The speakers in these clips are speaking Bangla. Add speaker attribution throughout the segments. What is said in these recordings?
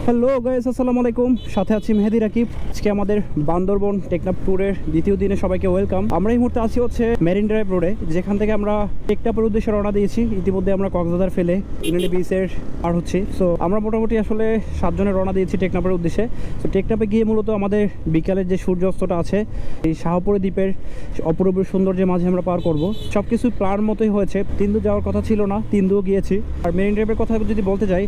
Speaker 1: হ্যালো গাইস, আসসালামু আলাইকুম। সাথে আছি মেহেদি রাকিব। আজকে আমাদের বান্দরবন টেকনাফ ট্যুরের দ্বিতীয় দিনে সবাইকে ওয়েলকাম। আমরা এই মুহূর্তে আছি হচ্ছে মেরিন ড্রাইভ রোডে, যেখান থেকে আমরা টেকনাফের উদ্দেশ্যে রওনা দিয়েছি। ইতিমধ্যে আমরা কক্সবাজার ফেলে ইনানি বিচের পার হচ্ছি। সো আমরা মোটামুটি আসলে 7 জনে রওনা দিয়েছি টেকনাফের উদ্দেশ্যে। তো টেকনাফে গিয়ে মূলত আমাদের বিকালের যে সূর্যাস্তটা আছে এই শাহপুরে দ্বীপের অপূর্ব সৌন্দর্যের মাঝে আমরা পার করব। সব কিছু প্ল্যান মতোই হয়েছে। তিন্দু যাওয়ার কথা ছিল না, তিন্দুও গিয়েছি। আর মেরিন ড্রাইভের কথা যদি বলতে যাই,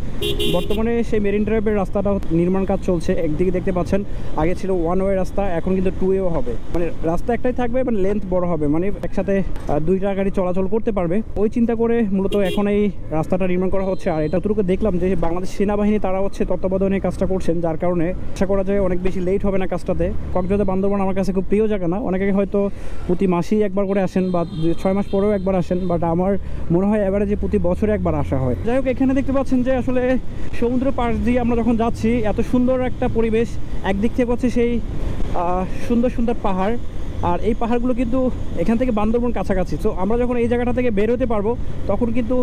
Speaker 1: বর্তমানে সেই মেরিন ড্রাইভের রাস্তাটা নির্মাণ কাজ চলছে। একদিকে দেখতে পাচ্ছেন আগে ছিল ওয়ান ওয়ে রাস্তা, এখন কিন্তু টু ওয়েও হবে। মানে রাস্তা একটাই থাকবে, মানে লেন্থ বড় হবে, মানে একসাথে দুইটা গাড়ি চলাচল করতে পারবে। ওই চিন্তা করে মূলত এখন এই রাস্তাটা নির্মাণ করা হচ্ছে। আর এটা তুরুকে দেখলাম যে বাংলাদেশ সেনাবাহিনী তারা হচ্ছে তত্ত্বাবধানে কাজটা করছেন, যার কারণে আশা করা যায় অনেক বেশি লেট হবে না কাজটাতে। কক্সবাজার বান্দরবান আমার কাছে খুব প্রিয় জায়গা না। অনেকে হয়তো প্রতি মাসেই একবার করে আসেন বা 6 মাস পরেও একবার আসেন, বাট আমার মনে হয় এভারেজে প্রতি বছরে একবার আসা হয়। যাই হোক, এখানে দেখতে পাচ্ছেন যে আসলে সমুদ্র পাশ দিয়ে আমরা যখন যাচ্ছি, এত সুন্দর একটা পরিবেশ। একদিক থেকে হচ্ছে সেই সুন্দর সুন্দর পাহাড়, আর এই পাহাড়গুলো কিন্তু এখান থেকে বান্দরবন কাছাকাছি। তো আমরা যখন এই জায়গাটা থেকে বের হতে পারবো, তখন কিন্তু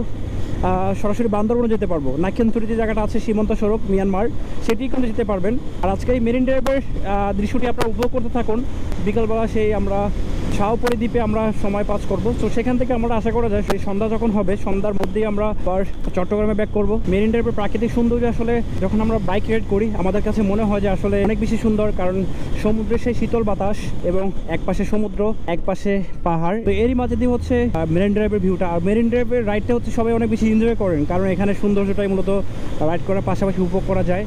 Speaker 1: সরাসরি বান্দরবনে যেতে পারবো। নাকিয়ানথুরি যে জায়গাটা আছে সীমান্ত সড়ক মিয়ানমার, সেটি কিন্তু যেতে পারবেন। আর আজকে এই মেরিন ড্রাইভের দৃশ্যটি আপনারা উপভোগ করতে থাকুন। বিকালবেলা সেই আমরা শাহপুরে দ্বীপে আমরা সময় পাস করব। তো সেখান থেকে আমরা আশা করা যায় সেই সন্ধ্যা যখন হবে, সন্ধ্যার মধ্যেই আমরা আবার চট্টগ্রামে ব্যাক করব। মেরিন ড্রাইভের প্রাকৃতিক সৌন্দর্য আসলে যখন আমরা বাইক রাইড করি, আমাদের কাছে মনে হয় যে আসলে অনেক বেশি সুন্দর, কারণ সমুদ্রের সেই শীতল বাতাস এবং এক পাশে সমুদ্র, এক পাশে পাহাড়। তো এরই মাঝে দিয়ে হচ্ছে মেরিন ড্রাইভের ভিউটা। আর মেরিন ড্রাইভের রাইডটা হচ্ছে সবাই অনেক বেশি এনজয় করেন, কারণ এখানে সৌন্দর্যটাই মূলত রাইড করার পাশাপাশি উপভোগ করা যায়।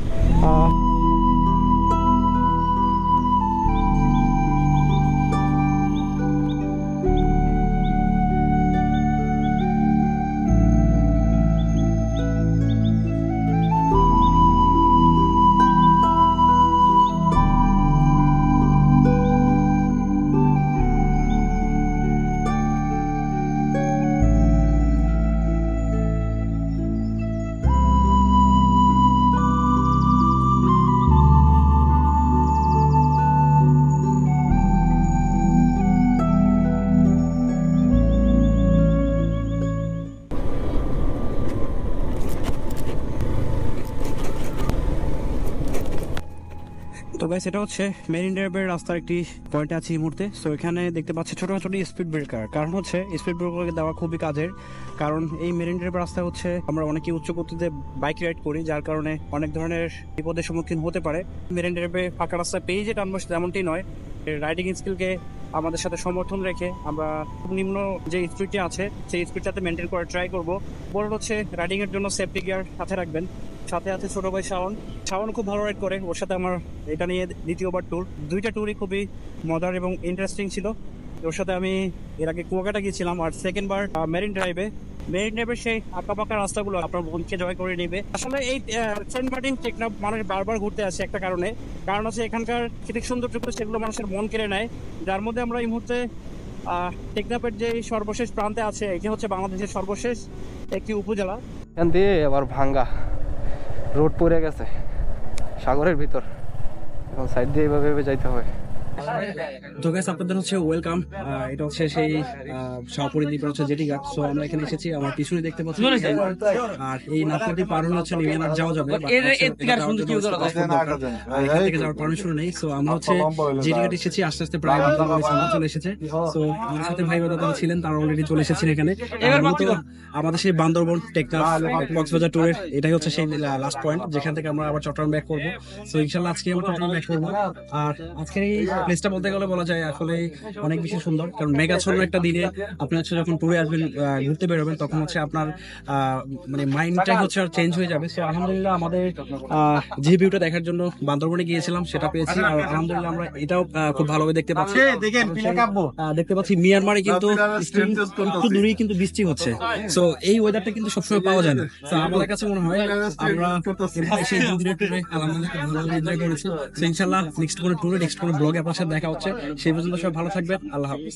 Speaker 1: তো গাইস, এটা হচ্ছে মেরিন ড্রাইভের রাস্তার একটি পয়েন্টে আছে এই মুহূর্তে। সো এখানে দেখতে পাচ্ছি ছোট ছোট স্পিড ব্রেকার। কারণ হচ্ছে স্পিড ব্রেকার দেওয়া খুবই কাজের, কারণ এই মেরিন ড্রাইভের রাস্তায় হচ্ছে আমরা অনেকে উচ্চ গতিতে বাইক রাইড করি, যার কারণে অনেক ধরনের বিপদের সম্মুখীন হতে পারে। মেরিন ড্রাইভে ফাঁকা রাস্তায় পেয়ে যে টানবো তেমনটি নয়। রাইডিং স্কিলকে আমাদের সাথে সমর্থন রেখে আমরা খুব নিম্ন যে স্পিডটি আছে সেই স্পিডটাতে মেনটেন করে ট্রাই করবো। বড় হচ্ছে রাইডিং এর জন্য সেফটি গিয়ার সাথে রাখবেন। সাথে আছে ছোট ভাই শাওন খুব ভালো রাইড করে। ওর সাথে আমার এটা নিয়ে দ্বিতীয়বার ট্যুর। দুইটা ট্যুরই খুবই মজার এবং ইন্টারেস্টিং ছিল। ওর সাথে আমি এর আগে কুয়াকাটা গিয়েছিলাম, আর সেকেন্ডবার মেরিন ড্রাইভের সেই আঁকাবাঁকা রাস্তাগুলো আপনার মনকে জয় করে নেবে। আসলে এই সেন্ট মার্টিন টেকনাফ মানুষ বারবার ঘুরতে আসে একটা কারণ হচ্ছে এখানকার প্রাকৃতিক সৌন্দর্যগুলো সেগুলো মানুষের মন কেড়ে নেয়। যার মধ্যে আমরা এই মুহূর্তে টেকনাফের যে সর্বশেষ প্রান্তে আছে, এটি হচ্ছে বাংলাদেশের সর্বশেষ একটি উপজেলা।
Speaker 2: এখান দিয়ে আবার ভাঙ্গা রোড পড়ে গেছে সাগরের ভিতর, এখন সাইড দিয়ে এভাবে যাইতে হয়।
Speaker 1: তো গাইস, আপনাদের হচ্ছে ওয়েলকাম। এটা হচ্ছে সেই শাহপুরি দ্বীপের হচ্ছে জেটি ঘাট। সো আমরা এখানে এসেছি, আমার পিছনে দেখতে পাচ্ছি। আর এই নাফটি পার হলে হচ্ছে মিয়ানমার যাওয়া যাবে, যাওয়ার পারমিশন নেই। সো আমরা হচ্ছে জেটি ঘাটে এসেছি, আস্তে আস্তে প্রায় চলে এসেছে। সো আমার সাথে ভাই দাদা ছিলেন, তারা অলরেডি চলে এসেছেন এখানে। আমাদের সেই বান্দরবন টেকনাফ কক্সবাজার ট্যুরের এটাই হচ্ছে সেই লাস্ট পয়েন্ট, যেখান থেকে আমরা আবার চট্টগ্রাম ব্যাক করবো। সো ইনশাল্লাহ আজকে আমরা চট্টগ্রাম ব্যাক করবো। আর আজকের এই প্লেসটা বলতে গেলে বলা যায় আসলে অনেক বেশি সুন্দর, কারণ মেঘাচ্ছন্ন একটা দিনে আপনি হচ্ছে যখন ট্যুরে আসবেন, ঘুরতে বেরোবেন, তখন হচ্ছে আপনার মানে মাইন্ডটা হচ্ছে আর চেঞ্জ হয়ে যাবে। সো আলহামদুলিল্লাহ আমাদের যে ভিউটা দেখার জন্য বান্দরবনে গিয়েছিলাম সেটা পেয়েছি, আর আলহামদুলিল্লাহ আমরা এটাও খুব ভালোভাবে দেখতে পাচ্ছি। মিয়ানমারে কিন্তু একটু দূরেই কিন্তু বৃষ্টি হচ্ছে। সো এই ওয়েদারটা কিন্তু সবসময় পাওয়া যায় না। তো আমাদের কাছে মনে হয় আমরা সেই ট্যুরে আলহামদুলিল্লাহ এনজয় করেছি। সো ইনশাআল্লাহ নেক্সট কোনো ট্যুরে নেক্সট কোনো ব্লগে আপনার সাথে দেখা হচ্ছে। সেই পর্যন্ত সবাই ভালো থাকবেন। আল্লাহ হাফেজ।